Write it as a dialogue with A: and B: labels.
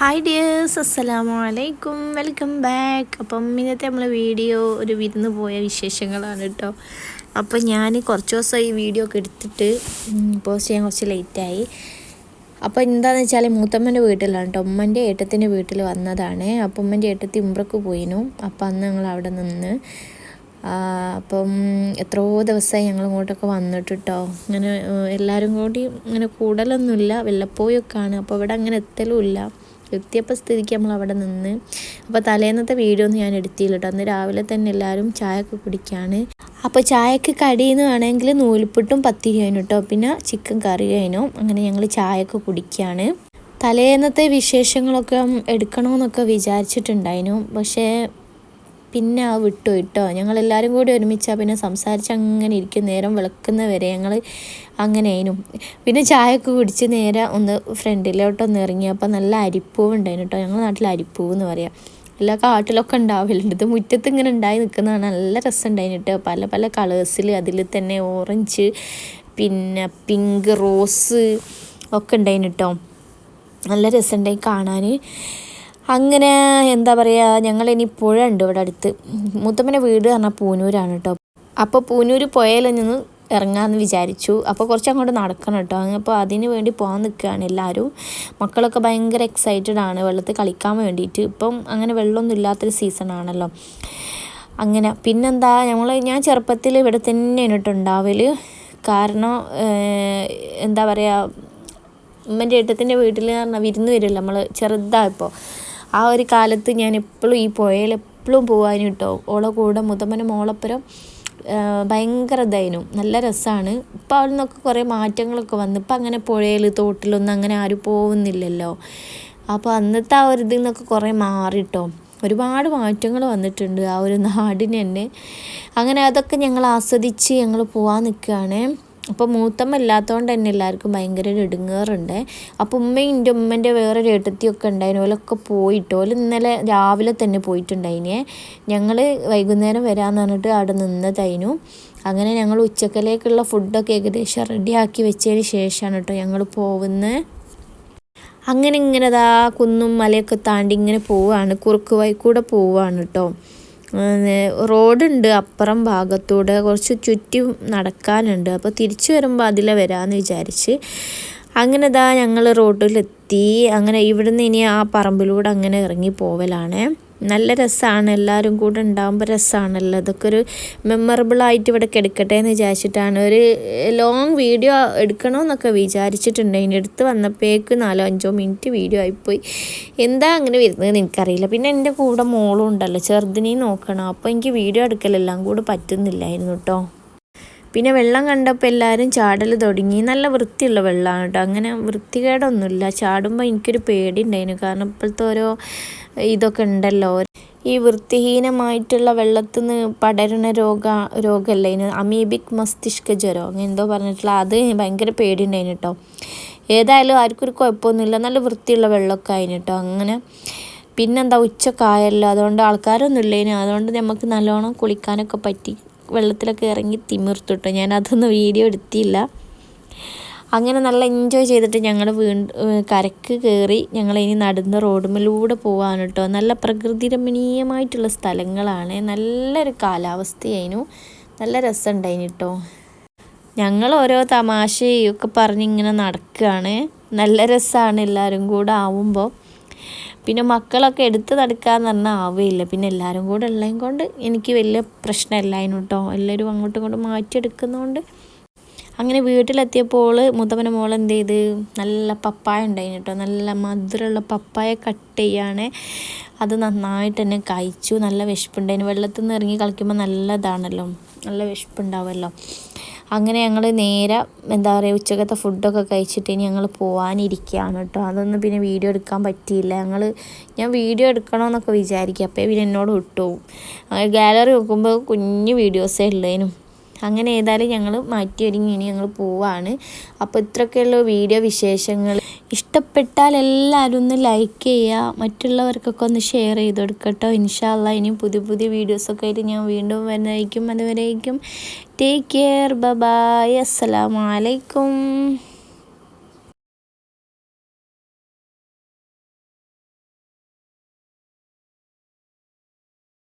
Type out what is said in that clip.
A: Hi dears, അസ്സലാമു അലൈക്കും, welcome back. അപ്പം ഇന്നത്തെ നമ്മളെ വീഡിയോ ഒരു വിരുന്ന് പോയ വിശേഷങ്ങളാണ് കേട്ടോ. അപ്പം ഞാൻ കുറച്ച് ദിവസം ഈ വീഡിയോ ഒക്കെ എടുത്തിട്ട് പോസ്റ്റ് ചെയ്യാൻ കുറച്ച് ലേറ്റായി. അപ്പോൾ എന്താണെന്ന് വെച്ചാൽ മൂത്തമ്മൻ്റെ വീട്ടിലാണ് കേട്ടോ, ഉമ്മൻ്റെ ഏട്ടത്തിൻ്റെ വീട്ടിൽ വന്നതാണ്. അപ്പം ഉമ്മൻ്റെ ഏട്ടത്തി ഉംറക്ക് പോയിനു. അപ്പം അന്ന് ഞങ്ങൾ അവിടെ നിന്ന് അപ്പം എത്രയോ ദിവസമായി ഞങ്ങൾ ഇങ്ങോട്ടൊക്കെ വന്നിട്ട് കേട്ടോ. ഇങ്ങനെ എല്ലാവരും കൂടി ഇങ്ങനെ കൂടലൊന്നുമില്ല, വല്ലപ്പോഴൊക്കെയാണ്. അപ്പോൾ ഇവിടെ അങ്ങനെ എത്തലുമില്ല. എത്തിയപ്പോൾ സ്ഥിതിക്ക് നമ്മൾ അവിടെ നിന്ന്. അപ്പോൾ തലേന്നത്തെ വീഡിയോ ഒന്നും ഞാൻ എടുത്തില്ല കേട്ടോ. അന്ന് രാവിലെ തന്നെ എല്ലാവരും ചായയൊക്കെ കുടിക്കുകയാണ്. അപ്പോൾ ചായക്ക് കടിയെന്ന് വേണമെങ്കിൽ നൂൽപ്പുട്ടും പത്തിരിയും കേട്ടോ, പിന്നെ ചിക്കൻ കറി അതിനും. അങ്ങനെ ഞങ്ങൾ ചായയൊക്കെ കുടിക്കുകയാണ്. തലേന്നത്തെ വിശേഷങ്ങളൊക്കെ എടുക്കണമെന്നൊക്കെ വിചാരിച്ചിട്ടുണ്ടായിരുന്നു, പക്ഷേ പിന്നെ ആ വിട്ടു കേട്ടോ. ഞങ്ങളെല്ലാവരും കൂടി ഒരുമിച്ചാൽ പിന്നെ സംസാരിച്ച് അങ്ങനെ ഇരിക്കും നേരം വെളുക്കുന്ന വരെ. ഞങ്ങൾ അങ്ങനെ ആയിരുന്നു. പിന്നെ ചായയൊക്കെ കുടിച്ച് നേരെ ഒന്ന് ഫ്രണ്ടിലോട്ടൊന്ന് ഇറങ്ങി. അപ്പോൾ നല്ല അരിപ്പൂവ് ഉണ്ടായിരുന്നു കേട്ടോ. ഞങ്ങളുടെ നാട്ടിൽ അരിപ്പൂവ് എന്ന് പറയാം. എല്ലാ കാട്ടിലൊക്കെ ഉണ്ടാവില്ലുണ്ട്. ഇത് മുറ്റത്ത് ഇങ്ങനെ ഉണ്ടായി നിൽക്കുന്നതാണ്. നല്ല രസം ഉണ്ടായിരുന്നു കേട്ടോ. പല പല കളേഴ്സിൽ, അതിൽ തന്നെ ഓറഞ്ച്, പിന്നെ പിങ്ക്, റോസ് ഒക്കെ ഉണ്ടായിരുന്നു കേട്ടോ. നല്ല രസമുണ്ടായി കാണാൻ. അങ്ങനെ എന്താ പറയുക, ഞങ്ങളിനി പുഴ ഉണ്ട് ഇവിടെ അടുത്ത്. മൂത്തമ്മൻ്റെ വീട് പറഞ്ഞാൽ പൂനൂരാണ് കേട്ടോ. അപ്പോൾ പൂനൂർ പുഴയിൽ നിന്ന് ഇറങ്ങാമെന്ന് വിചാരിച്ചു. അപ്പോൾ കുറച്ച് അങ്ങോട്ട് നടക്കണം കേട്ടോ. അപ്പോൾ അതിന് വേണ്ടി പോകാൻ നിൽക്കുകയാണ് എല്ലാവരും. മക്കളൊക്കെ ഭയങ്കര എക്സൈറ്റഡ് ആണ് വെള്ളത്തിൽ കളിക്കാൻ വേണ്ടിയിട്ട്. ഇപ്പം അങ്ങനെ വെള്ളമൊന്നും ഇല്ലാത്തൊരു സീസണാണല്ലോ. അങ്ങനെ പിന്നെന്താ, ഞാൻ ചെറുപ്പത്തിൽ ഇവിടെ തന്നെയാണ് കേട്ടോ ഉണ്ടാവൽ. കാരണം എന്താ പറയുക, ഉമ്മൻ്റെ ഏട്ടത്തിൻ്റെ വീട്ടിൽ പറഞ്ഞാൽ വിരുന്ന് വരില്ല നമ്മൾ ചെറുതായപ്പോൾ. ആ ഒരു കാലത്ത് ഞാൻ എപ്പോഴും ഈ പുഴയിൽ എപ്പോഴും പോകാനും കേട്ടോ. ഓളെ കൂടെ മുതമ്മൻ്റെ മോളപ്പുറം ഭയങ്കര ഇതായിരുന്നു, നല്ല രസമാണ്. ഇപ്പം അവിടെ നിന്നൊക്കെ കുറേ മാറ്റങ്ങളൊക്കെ വന്നു. ഇപ്പം അങ്ങനെ പുഴയിൽ തോട്ടിലൊന്നും അങ്ങനെ ആരും പോകുന്നില്ലല്ലോ. അപ്പോൾ അന്നത്തെ ആ ഒരു ഇതിൽ നിന്നൊക്കെ കുറേ മാറിട്ടോ. ഒരുപാട് മാറ്റങ്ങൾ വന്നിട്ടുണ്ട് ആ ഒരു നാടിന് തന്നെ. അങ്ങനെ അതൊക്കെ ഞങ്ങൾ ആസ്വദിച്ച് ഞങ്ങൾ പോകാൻ നിൽക്കുകയാണ്. അപ്പോൾ മൂത്തമ്മ ഇല്ലാത്തതുകൊണ്ട് തന്നെ എല്ലാവർക്കും ഭയങ്കര ഒരു ഇടുങ്ങേറുണ്ട്. അപ്പോൾ ഉമ്മയും എൻ്റെ ഉമ്മൻ്റെ വേറൊരു ഏട്ടത്തിയൊക്കെ ഉണ്ടായിരുന്നു. ഓലൊക്കെ പോയിട്ടോ. ഓല് ഇന്നലെ രാവിലെ തന്നെ പോയിട്ടുണ്ടായിനെ. ഞങ്ങൾ വൈകുന്നേരം വരാമെന്ന് പറഞ്ഞിട്ട് അവിടെ നിന്നതായിരുന്നു. അങ്ങനെ ഞങ്ങൾ ഉച്ചക്കലേക്കുള്ള ഫുഡൊക്കെ ഏകദേശം റെഡിയാക്കി വെച്ചതിന് ശേഷമാണ് കേട്ടോ ഞങ്ങൾ പോകുന്നത്. അങ്ങനെ ഇങ്ങനെ കുന്നും മലയൊക്കെ താണ്ടി ഇങ്ങനെ പോവുകയാണ്, കുറുക്ക് വഴി കൂടെ പോവുകയാണ് കേട്ടോ. റോഡുണ്ട് അപ്പുറം ഭാഗത്തൂടെ, കുറച്ച് ചുറ്റി നടക്കാനുണ്ട്. അപ്പോൾ തിരിച്ചു വരുമ്പോൾ അതിലെ വരാമെന്ന് വിചാരിച്ച് അങ്ങനെ ഞങ്ങൾ റോഡിലെത്തി. അങ്ങനെ ഇവിടുന്ന് ഇനി ആ പറമ്പിലൂടെ അങ്ങനെ ഇറങ്ങി പോവലാണ്. നല്ല രസമാണ്, എല്ലാവരും കൂടെ ഉണ്ടാകുമ്പോൾ രസമാണല്ലോ. അതൊക്കെ ഒരു മെമ്മറബിളായിട്ട് ഇവിടെ കിടക്കട്ടെ എന്ന് വിചാരിച്ചിട്ടാണ്. ഒരു ലോങ് വീഡിയോ എടുക്കണമെന്നൊക്കെ വിചാരിച്ചിട്ടുണ്ട്. അതിൻ്റെ അടുത്ത് വന്നപ്പോഴേക്ക് 4-5 മിനിറ്റ് വീഡിയോ ആയിപ്പോയി. എന്താ അങ്ങനെ വരുന്നതെന്ന് എനിക്കറിയില്ല. പിന്നെ എൻ്റെ കൂടെ മോളും ഉണ്ടല്ലോ, ചെറുതിനെയും നോക്കണം. അപ്പോൾ എനിക്ക് വീഡിയോ എടുക്കലെല്ലാം കൂടെ പറ്റുന്നില്ലായിരുന്നു കേട്ടോ. പിന്നെ വെള്ളം കണ്ടപ്പോൾ എല്ലാവരും ചാടൽ തുടങ്ങി. നല്ല വൃത്തിയുള്ള വെള്ളമാണ് കേട്ടോ, അങ്ങനെ വൃത്തികേടൊന്നുമില്ല. ചാടുമ്പോൾ എനിക്കൊരു പേടി ഉണ്ടായിരുന്നു. കാരണം ഇപ്പോഴത്തെ ഓരോ ഇതൊക്കെ ഉണ്ടല്ലോ, ഈ വൃത്തിഹീനമായിട്ടുള്ള വെള്ളത്തിൽ നിന്ന് പടരുന്ന രോഗമല്ലേ ഇതിന്, അമീബിക് മസ്തിഷ്ക ജ്വരം അങ്ങനെ എന്തോ പറഞ്ഞിട്ടുള്ള, അത് ഭയങ്കര പേടി ഉണ്ടായിരുന്നു കേട്ടോ. ഏതായാലും ആർക്കും ഒരു കുഴപ്പമൊന്നുമില്ല, നല്ല വൃത്തിയുള്ള വെള്ളമൊക്കെ ആയിരുന്നു കേട്ടോ. അങ്ങനെ പിന്നെന്താ, ഉച്ചക്കായല്ലോ, അതുകൊണ്ട് ആൾക്കാരൊന്നും ഇല്ലേനു. അതുകൊണ്ട് നമുക്ക് നല്ലോണം കുളിക്കാനൊക്കെ പറ്റി. വെള്ളത്തിലൊക്കെ ഇറങ്ങി തിമിർത്തിട്ടോ. ഞാൻ അതൊന്നും വീഡിയോ എടുത്തില്ല. അങ്ങനെ നല്ല എൻജോയ് ചെയ്തിട്ട് ഞങ്ങൾ കരക്ക് കയറി ഞങ്ങളിനി നടന്ന് റോഡുമിലൂടെ പോകാൻ കേട്ടോ. നല്ല പ്രകൃതി രമണീയമായിട്ടുള്ള സ്ഥലങ്ങളാണ്, നല്ലൊരു കാലാവസ്ഥയായിരുന്നു, നല്ല രസമുണ്ടായിന് കേട്ടോ. ഞങ്ങൾ ഓരോ തമാശയൊക്കെ പറഞ്ഞിങ്ങനെ നടക്കുകയാണ്. നല്ല രസമാണ് എല്ലാവരും കൂടെ ആവുമ്പോൾ. പിന്നെ മക്കളൊക്കെ എടുത്ത് നടക്കാമെന്ന് പറഞ്ഞാൽ ആവുകയില്ല. പിന്നെ എല്ലാവരും കൂടെ ഉള്ളതും കൊണ്ട് എനിക്ക് വലിയ പ്രശ്നമില്ലായിരുന്നു കേട്ടോ. എല്ലാവരും അങ്ങോട്ടും ഇങ്ങോട്ടും മാറ്റിയെടുക്കുന്നതുകൊണ്ട്. അങ്ങനെ വീട്ടിലെത്തിയപ്പോൾ മുത്തമ്മൻ്റെ മോൾ എന്ത് ചെയ്ത്, നല്ല പപ്പായ ഉണ്ടായിരുന്നു കേട്ടോ. നല്ല മധുരമുള്ള പപ്പായ കട്ട് ചെയ്യാണ്. അത് നന്നായിട്ട് തന്നെ കഴിച്ചു. നല്ല വിശപ്പുണ്ടായിരുന്നു. വെള്ളത്തിൽ നിന്ന് ഇറങ്ങി കളിക്കുമ്പോൾ നല്ലതാണല്ലോ, നല്ല വിശപ്പുണ്ടാവുമല്ലോ. അങ്ങനെ ഞങ്ങൾ നേരെ എന്താ പറയുക, ഉച്ചക്കത്തെ ഫുഡൊക്കെ കഴിച്ചിട്ട് ഇനി ഞങ്ങൾ പോകാനിരിക്കുകയാണ് കേട്ടോ. അതൊന്നും പിന്നെ വീഡിയോ എടുക്കാൻ പറ്റിയില്ല. ഞാൻ വീഡിയോ എടുക്കണമെന്നൊക്കെ വിചാരിക്കുക, അപ്പോൾ പിന്നെ എന്നോട് വിട്ടുപോകും. ഗാലറി നോക്കുമ്പോൾ കുഞ്ഞു വീഡിയോസേ ഉള്ളതിനും. അങ്ങനെ ഏതായാലും ഞങ്ങൾ മാറ്റി ഒരുങ്ങി ഇനി ഞങ്ങൾ പോവാണ്. അപ്പോൾ ഇത്രയൊക്കെയുള്ള വീഡിയോ വിശേഷങ്ങൾ. ഇഷ്ടപ്പെട്ടാൽ എല്ലാവരും ഒന്ന് ലൈക്ക് ചെയ്യുക, മറ്റുള്ളവർക്കൊക്കെ ഒന്ന് ഷെയർ ചെയ്ത് കൊടുക്കട്ടോ. ഇൻഷാ അല്ലാഹ് ഇനിയും പുതിയ പുതിയ വീഡിയോസൊക്കെ ആയിട്ട് ഞാൻ വീണ്ടും വരുന്നതായിരിക്കും. അതുവരേക്കും ടേക്ക് കെയർ, ബൈ, അസ്സലാമു അലൈക്കും.